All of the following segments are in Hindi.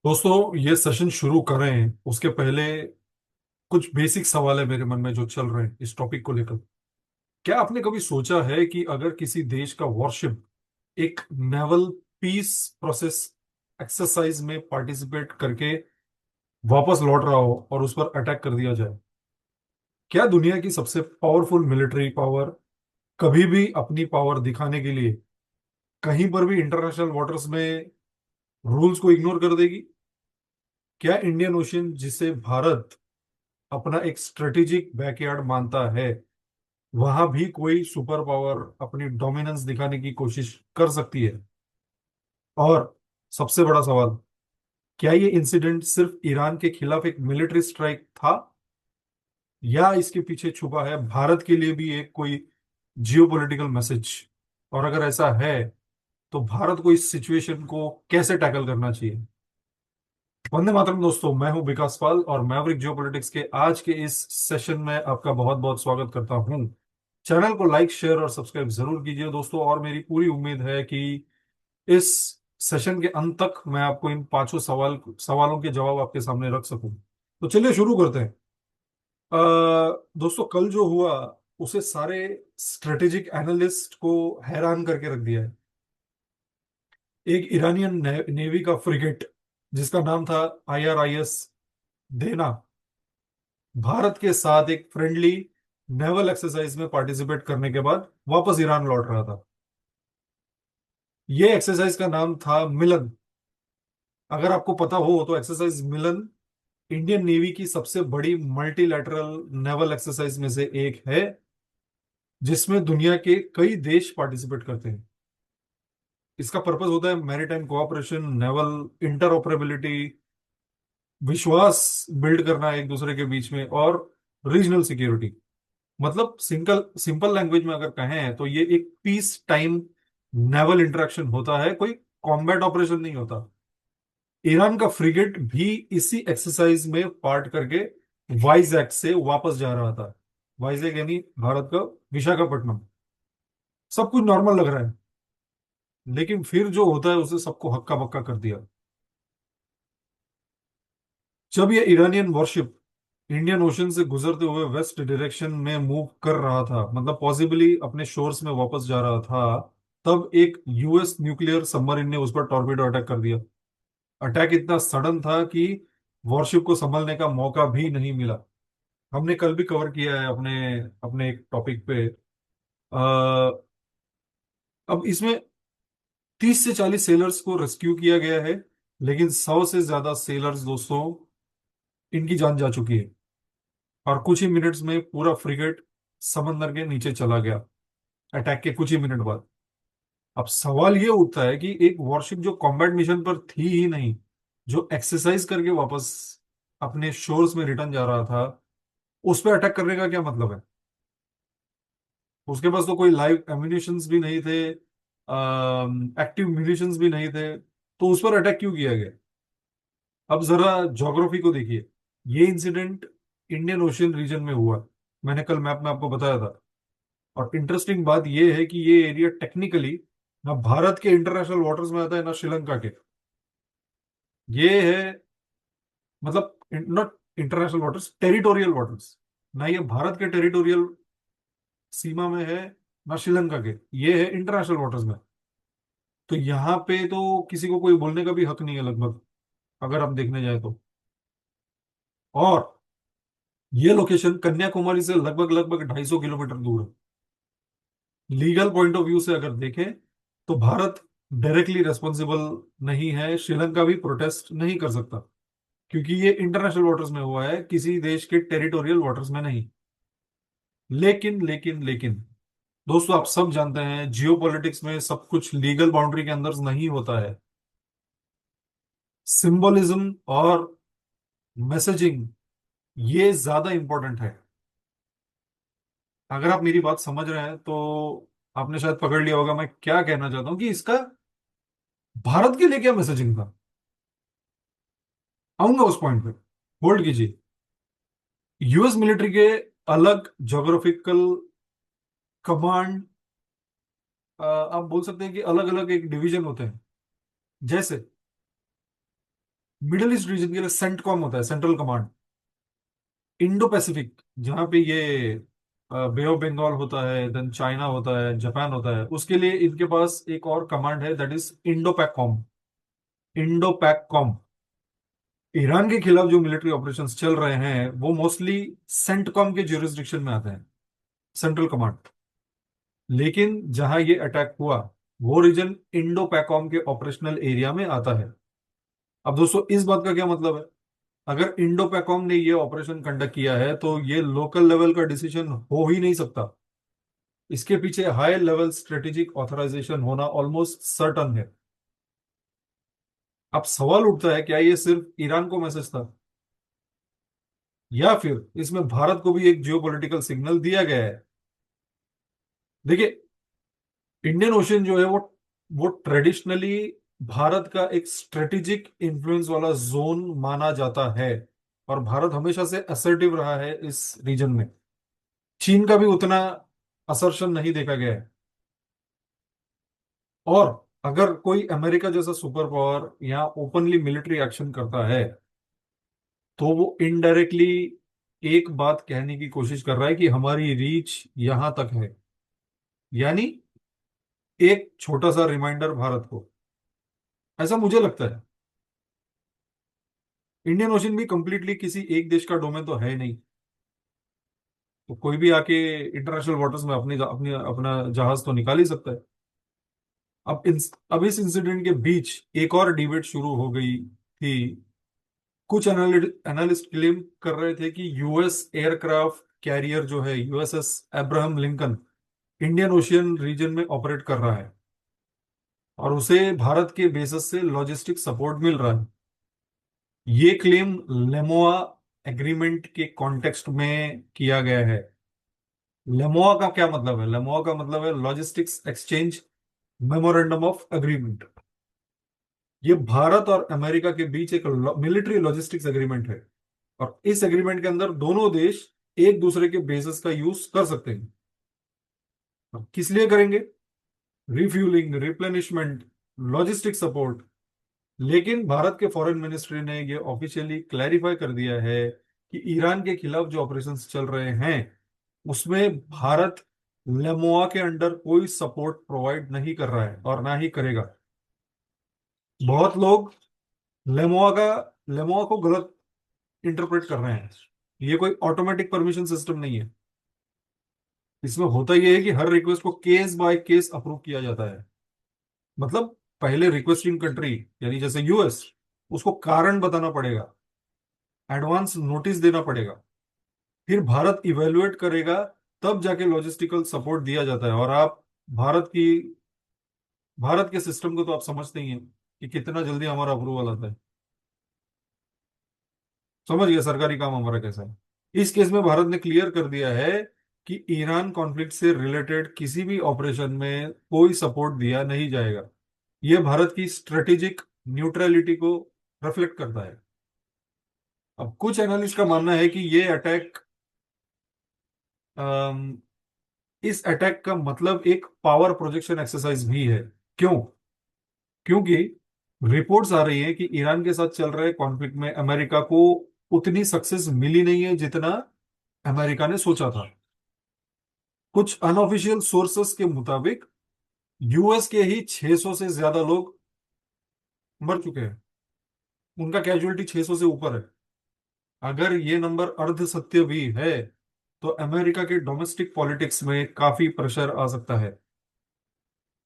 दोस्तों, ये सेशन शुरू करें उसके पहले कुछ बेसिक सवाल है मेरे मन में जो चल रहे हैं इस टॉपिक को लेकर। क्या आपने कभी सोचा है कि अगर किसी देश का वॉरशिप एक नेवल पीस प्रोसेस एक्सरसाइज में पार्टिसिपेट करके वापस लौट रहा हो और उस पर अटैक कर दिया जाए, क्या दुनिया की सबसे पावरफुल मिलिट्री पावर कभी भी अपनी पावर दिखाने के लिए कहीं पर भी इंटरनेशनल वाटर्स में रूल्स को इग्नोर कर देगी? क्या इंडियन ओशियन, जिसे भारत अपना एक स्ट्रेटेजिक बैकयार्ड मानता है, वहां भी कोई सुपर पावर अपनी डोमिनेंस दिखाने की कोशिश कर सकती है? और सबसे बड़ा सवाल, क्या ये इंसिडेंट सिर्फ ईरान के खिलाफ एक मिलिट्री स्ट्राइक था, या इसके पीछे छुपा है भारत के लिए भी एक कोई जियोपॉलिटिकल मैसेज? और अगर ऐसा है तो भारत को इस सिचुएशन को कैसे टैकल करना चाहिए? वंदे मातरम दोस्तों, मैं हूं विकास पाल और मैवरिक जियोपॉलिटिक्स के आज के इस सेशन में आपका बहुत बहुत स्वागत करता हूं। चैनल को लाइक, शेयर और सब्सक्राइब जरूर कीजिए दोस्तों, और मेरी पूरी उम्मीद है कि इस सेशन के अंत तक मैं आपको इन पांचों सवालों के जवाब आपके सामने रख सकूं। तो चलिए शुरू करते हैं। अ, दोस्तों, कल जो हुआ उसे सारे स्ट्रेटेजिक एनालिस्ट को हैरान करके रख दिया है। एक ईरानियन नेवी का फ्रिगेट जिसका नाम था IRIS देना, भारत के साथ एक फ्रेंडली नेवल एक्सरसाइज में पार्टिसिपेट करने के बाद वापस ईरान लौट रहा था। ये एक्सरसाइज का नाम था मिलन। अगर आपको पता हो तो एक्सरसाइज मिलन इंडियन नेवी की सबसे बड़ी मल्टीलैटरल नेवल एक्सरसाइज में से एक है, जिसमें दुनिया के कई देश पार्टिसिपेट करते हैं। इसका पर्पस होता है मैरीटाइम कोऑपरेशन, नेवल इंटरऑपरेबिलिटी, विश्वास बिल्ड करना एक दूसरे के बीच में, और रीजनल सिक्योरिटी। मतलब सिंपल सिंपल लैंग्वेज में अगर कहें तो ये एक पीस टाइम नेवल इंटरेक्शन होता है, कोई कॉम्बैट ऑपरेशन नहीं होता। ईरान का फ्रिगेट भी इसी एक्सरसाइज में पार्ट करके वाइजैक से वापस जा रहा था। वाइजैक यानी भारत का विशाखापट्टनम। सब कुछ नॉर्मल लग रहा है, लेकिन फिर जो होता है उसे सबको हक्का बक्का कर दिया। जब ये ईरानियन वॉरशिप इंडियन ओशन से गुजरते हुए वेस्ट डायरेक्शन में मूव कर रहा था, मतलब पॉसिबली अपने शोर्स में वापस जा रहा था, तब एक US न्यूक्लियर सबमरीन ने उस पर टॉर्पेडो अटैक कर दिया। अटैक इतना सडन था कि वॉरशिप को संभलने का मौका भी नहीं मिला। हमने कल भी कवर किया है अपने अपने एक टॉपिक पे। अब इसमें 30 से 40 सेलर्स को रेस्क्यू किया गया है, लेकिन 100 से ज्यादा सेलर्स दोस्तों, इनकी जान जा चुकी है। और कुछ ही मिनट्स में पूरा फ्रिगेट समंदर के नीचे चला गया, अटैक के कुछ ही मिनट बाद। अब सवाल ये उठता है कि एक वॉरशिप जो कॉम्बैट मिशन पर थी ही नहीं, जो एक्सरसाइज करके वापस अपने शोर्स में रिटर्न जा रहा था, उस पर अटैक करने का क्या मतलब है? उसके पास तो कोई लाइव एम्यूनिशंस भी नहीं थे, एक्टिव म्यूनिशंस भी नहीं थे, तो उस पर अटैक क्यों किया गया? अब जरा ज्योग्राफी को देखिए। ये इंसिडेंट इंडियन ओशियन रीजन में हुआ। मैंने कल मैप में आपको बताया था। और इंटरेस्टिंग बात यह है कि ये एरिया टेक्निकली ना भारत के इंटरनेशनल वाटर्स में आता है ना श्रीलंका के। ये है, मतलब not international waters, territorial waters. ना ये भारत के टेरिटोरियल सीमा में है, ना श्रीलंका के। ये है इंटरनेशनल वाटर्स में। तो यहाँ पे तो किसी को कोई बोलने का भी हक नहीं है लगभग, अगर हम देखने जाए तो। और ये लोकेशन कन्याकुमारी से लगभग लगभग 250 किलोमीटर दूर है। लीगल पॉइंट ऑफ व्यू से अगर देखें तो भारत डायरेक्टली रेस्पॉन्सिबल नहीं है, श्रीलंका भी प्रोटेस्ट नहीं कर सकता, क्योंकि ये इंटरनेशनल वाटर्स में हुआ है, किसी देश के टेरिटोरियल वाटर्स में नहीं। लेकिन दोस्तों, आप सब जानते हैं जियोपॉलिटिक्स में सब कुछ लीगल बाउंड्री के अंदर नहीं होता है। सिंबलिज्म और मैसेजिंग, ये ज्यादा इंपॉर्टेंट है। अगर आप मेरी बात समझ रहे हैं तो आपने शायद पकड़ लिया होगा मैं क्या कहना चाहता हूं, कि इसका भारत के लिए क्या मैसेजिंग था। आऊंगा उस पॉइंट पे, होल्ड कीजिए। US मिलिट्री के अलग ज्योग्राफिकल कमांड, आप बोल सकते हैं कि अलग अलग एक डिवीजन होते हैं। जैसे मिडिल ईस्ट रीजन के लिए सेंटकॉम होता है, सेंट्रल कमांड। इंडो पैसिफिक, जहाँ पे ये बे ऑफ बंगाल होता है, देन चाइना होता है, जापान होता है, उसके लिए इनके पास एक और कमांड है, that is Indo PACOM. Indo PACOM. Iran के खिलाफ जो मिलिट्री ऑपरेशंस चल रहे हैं वो मोस्टली सेंटकॉम के ज्यूरिसडिक्शन में आते हैं, सेंट्रल कमांड। लेकिन जहां ये अटैक हुआ वो रीजन इंडो पैकॉम के ऑपरेशनल एरिया में आता है। अब दोस्तों इस बात का क्या मतलब है? अगर इंडो पैकॉम ने ये ऑपरेशन कंडक्ट किया है तो ये लोकल लेवल का डिसीजन हो ही नहीं सकता। इसके पीछे हाई लेवल स्ट्रेटेजिक ऑथराइजेशन होना ऑलमोस्ट सर्टन है। अब सवाल उठता है, क्या ये सिर्फ ईरान को मैसेज था, या फिर इसमें भारत को भी एक जियोपॉलिटिकल सिग्नल दिया गया है? देखिए, इंडियन ओशन जो है वो ट्रेडिशनली भारत का एक स्ट्रेटेजिक इंफ्लुएंस वाला जोन माना जाता है, और भारत हमेशा से असर्टिव रहा है इस रीजन में। चीन का भी उतना असर्शन नहीं देखा गया है। और अगर कोई अमेरिका जैसा सुपर पावर यहाँ ओपनली मिलिट्री एक्शन करता है तो वो इनडायरेक्टली एक बात कहने की कोशिश कर रहा है कि हमारी रीच यहां तक है। यानी एक छोटा सा रिमाइंडर भारत को, ऐसा मुझे लगता है। इंडियन ओशन भी कंप्लीटली किसी एक देश का डोमेन तो है नहीं, तो कोई भी आके इंटरनेशनल वाटर्स में अपनी अपनी अपना जहाज तो निकाल ही सकता है। अब इस इंसिडेंट के बीच एक और डिबेट शुरू हो गई थी। कुछ एनालिस्ट क्लेम कर रहे थे कि यूएस एयरक्राफ्ट कैरियर जो है USS Abraham Lincoln Indian ocean region में ऑपरेट कर रहा है, और उसे भारत के बेसिस से लॉजिस्टिक सपोर्ट मिल रहा है। ये क्लेम लेमोआ एग्रीमेंट के कॉन्टेक्स्ट में किया गया है। लेमोआ का क्या मतलब है? लेमोआ का मतलब है logistics exchange memorandum of agreement. ये भारत और अमेरिका के बीच एक मिलिट्री लॉजिस्टिक्स एग्रीमेंट है, और इस एग्रीमेंट के अंदर दोनों देश एक दूसरे के बेसिस का यूज कर सकते हैं। अब किस लिए करेंगे? Refuelling, replenishment, logistic support. लेकिन भारत के फॉरेन मिनिस्ट्री ने यह ऑफिशियली क्लैरिफाई कर दिया है कि ईरान के खिलाफ जो ऑपरेशंस चल रहे हैं उसमें भारत लेमोआ के अंडर कोई सपोर्ट प्रोवाइड नहीं कर रहा है और ना ही करेगा। बहुत लोग लेमोआ का लेमोआ को गलत इंटरप्रेट कर रहे हैं। ये कोई ऑटोमेटिक परमिशन सिस्टम नहीं है। इसमें होता यह है कि हर रिक्वेस्ट को केस बाय केस अप्रूव किया जाता है। मतलब पहले रिक्वेस्टिंग कंट्री, यानी जैसे यूएस, उसको कारण बताना पड़ेगा, एडवांस नोटिस देना पड़ेगा, फिर भारत इवेलुएट करेगा, तब जाके लॉजिस्टिकल सपोर्ट दिया जाता है। और आप भारत की भारत के सिस्टम को तो आप समझते ही हैं कि कितना जल्दी हमारा अप्रूवल आता है। समझ गए सरकारी काम हमारा कैसा है। इस केस में भारत ने क्लियर कर दिया है कि ईरान कॉन्फ्लिक्ट से रिलेटेड किसी भी ऑपरेशन में कोई सपोर्ट दिया नहीं जाएगा। यह भारत की स्ट्रेटेजिक न्यूट्रलिटी को रिफ्लेक्ट करता है। अब कुछ एनालिस्ट का मानना है कि ये अटैक, इस अटैक का मतलब एक पावर प्रोजेक्शन एक्सरसाइज भी है। क्यों? क्योंकि रिपोर्ट्स आ रही है कि ईरान के साथ चल रहे कॉन्फ्लिक्ट में अमेरिका को उतनी सक्सेस मिली नहीं है जितना अमेरिका ने सोचा था। कुछ अनऑफिशियल सोर्सेस के मुताबिक यूएस के ही 600 से ज्यादा लोग मर चुके हैं। उनका कैजुअलिटी 600 से ऊपर है। अगर ये नंबर अर्ध सत्य भी है तो अमेरिका के डोमेस्टिक पॉलिटिक्स में काफी प्रेशर आ सकता है।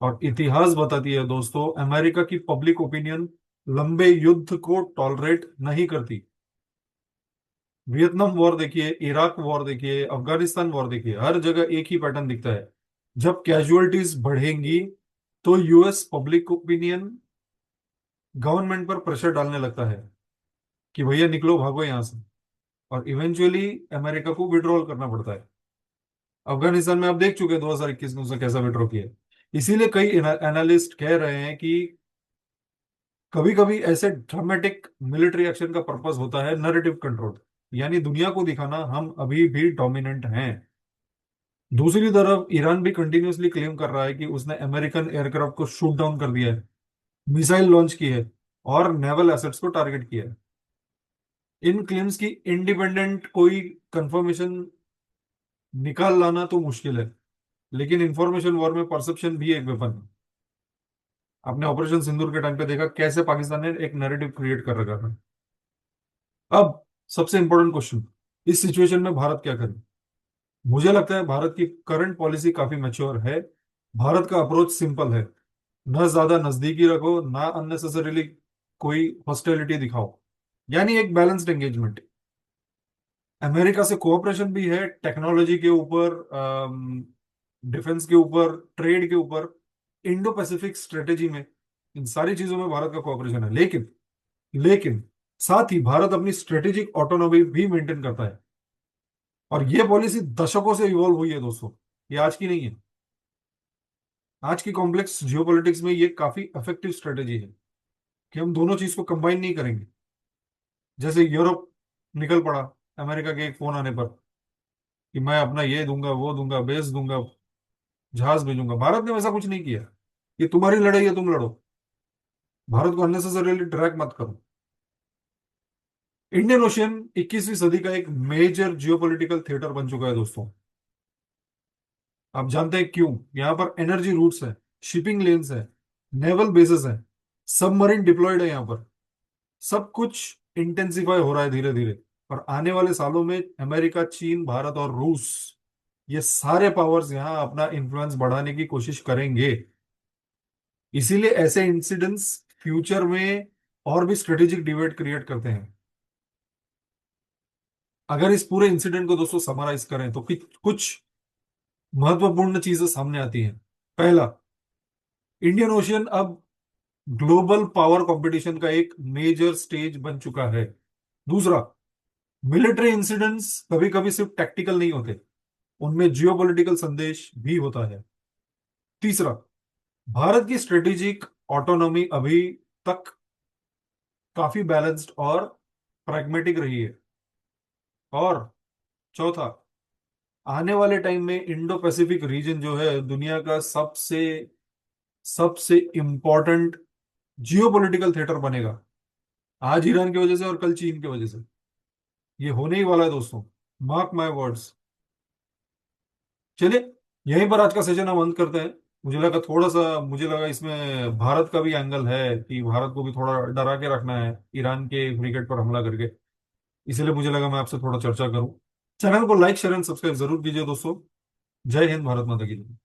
और इतिहास बताती है दोस्तों, अमेरिका की पब्लिक ओपिनियन लंबे युद्ध को टॉलरेट नहीं करती। वियतनाम वॉर देखिए, इराक वॉर देखिए, अफगानिस्तान वॉर देखिए, हर जगह एक ही पैटर्न दिखता है। जब कैजुअलिटीज बढ़ेंगी तो यूएस पब्लिक ओपिनियन गवर्नमेंट पर प्रेशर डालने लगता है कि भैया निकलो, भागो यहां से। और इवेंचुअली अमेरिका को विड्रॉल करना पड़ता है। अफगानिस्तान में आप देख चुके हैं 2021 में उसने कैसा विड्रॉ किया। इसीलिए कई एनालिस्ट कह रहे हैं कि कभी कभी ऐसे ड्रामेटिक मिलिट्री एक्शन का पर्पस होता है नैरेटिव कंट्रोल, यानी दुनिया को दिखाना हम अभी भी डोमिनेंट हैं। दूसरी तरफ ईरान भी कंटिन्यूअसली क्लेम कर रहा है कि उसने अमेरिकन एयरक्राफ्ट को शूट डाउन कर दिया है, मिसाइल लॉन्च की है। और नेवल एसेट्स को टारगेट किया है। इन क्लेम्स की इंडिपेंडेंट कोई कंफर्मेशन निकाल लाना तो मुश्किल है, लेकिन इंफॉर्मेशन वॉर में परसेप्शन भी एक वेपन है। आपने ऑपरेशन सिंदूर के टाइम पे देखा कैसे पाकिस्तान ने एक नैरेटिव क्रिएट कर रखा था। अब सबसे इंपॉर्टेंट क्वेश्चन, इस सिचुएशन में भारत क्या करे? मुझे लगता है भारत की करंट पॉलिसी काफी मैच्योर है। भारत का अप्रोच सिंपल है, न ज्यादा नजदीकी रखो, ना अननेसेसरीली कोई हॉस्टिलिटी दिखाओ, यानी एक बैलेंस्ड एंगेजमेंट। अमेरिका से कोऑपरेशन भी है, टेक्नोलॉजी के ऊपर, डिफेंस के ऊपर, ट्रेड के ऊपर, इंडो पैसिफिक स्ट्रेटेजी में, इन सारी चीजों में भारत का कोऑपरेशन है। लेकिन साथ ही भारत अपनी स्ट्रेटेजिक ऑटोनॉमी भी मेंटेन करता है। और ये पॉलिसी दशकों से इवॉल्व हुई है दोस्तों, ये आज की नहीं है। आज की कॉम्प्लेक्स जियोपॉलिटिक्स में ये काफी इफेक्टिव स्ट्रेटेजी है कि हम दोनों चीज को कंबाइन नहीं करेंगे। जैसे यूरोप निकल पड़ा अमेरिका के एक फोन आने पर कि मैं अपना ये दूंगा, वो दूंगा, बेस दूंगा, जहाज भेजूंगा। भारत ने वैसा कुछ नहीं किया। ये तुम्हारी लड़ाई है, तुम लड़ो, भारत को अननेसेसरीली ड्रैग मत करो। इंडियन ओशियन 21वीं सदी का एक मेजर जियोपॉलिटिकल थिएटर बन चुका है दोस्तों। आप जानते हैं क्यों? यहाँ पर एनर्जी रूट्स है, शिपिंग लेन्स है, नेवल बेसेस है, सबमरीन डिप्लॉयड है यहाँ पर। सब कुछ इंटेंसिफाई हो रहा है धीरे धीरे। और आने वाले सालों में अमेरिका, चीन, भारत और रूस, ये सारे पावर्स यहाँ अपना इन्फ्लुएंस बढ़ाने की कोशिश करेंगे। इसीलिए ऐसे इंसिडेंट्स फ्यूचर में और भी स्ट्रेटेजिक डिबेट क्रिएट करते हैं। अगर इस पूरे इंसिडेंट को दोस्तों समराइज करें तो कुछ महत्वपूर्ण चीजें सामने आती हैं। पहला, इंडियन ओशियन अब ग्लोबल पावर कंपटीशन का एक मेजर स्टेज बन चुका है। दूसरा, मिलिट्री इंसिडेंट्स कभी कभी सिर्फ टैक्टिकल नहीं होते, उनमें जियोपॉलिटिकल संदेश भी होता है। तीसरा, भारत की स्ट्रेटेजिक ऑटोनॉमी अभी तक काफी बैलेंस्ड और प्रैग्मेटिक रही है। और चौथा, आने वाले टाइम में इंडो पैसिफिक रीजन जो है दुनिया का सबसे सबसे इंपॉर्टेंट जियोपॉलिटिकल थिएटर बनेगा। आज ईरान की वजह से और कल चीन की वजह से। ये होने ही वाला है दोस्तों, मार्क माय वर्ड्स। चलिए, यहीं पर आज का सेशन हम अंत करते हैं। मुझे लगा इसमें भारत का भी एंगल है कि भारत को भी थोड़ा डरा के रखना है ईरान के फ्रीगेट पर हमला करके। इसलिए मुझे लगा मैं आपसे थोड़ा चर्चा करूं। चैनल को लाइक, शेयर एंड सब्सक्राइब जरूर कीजिए दोस्तों। जय हिंद, भारत माता की जय।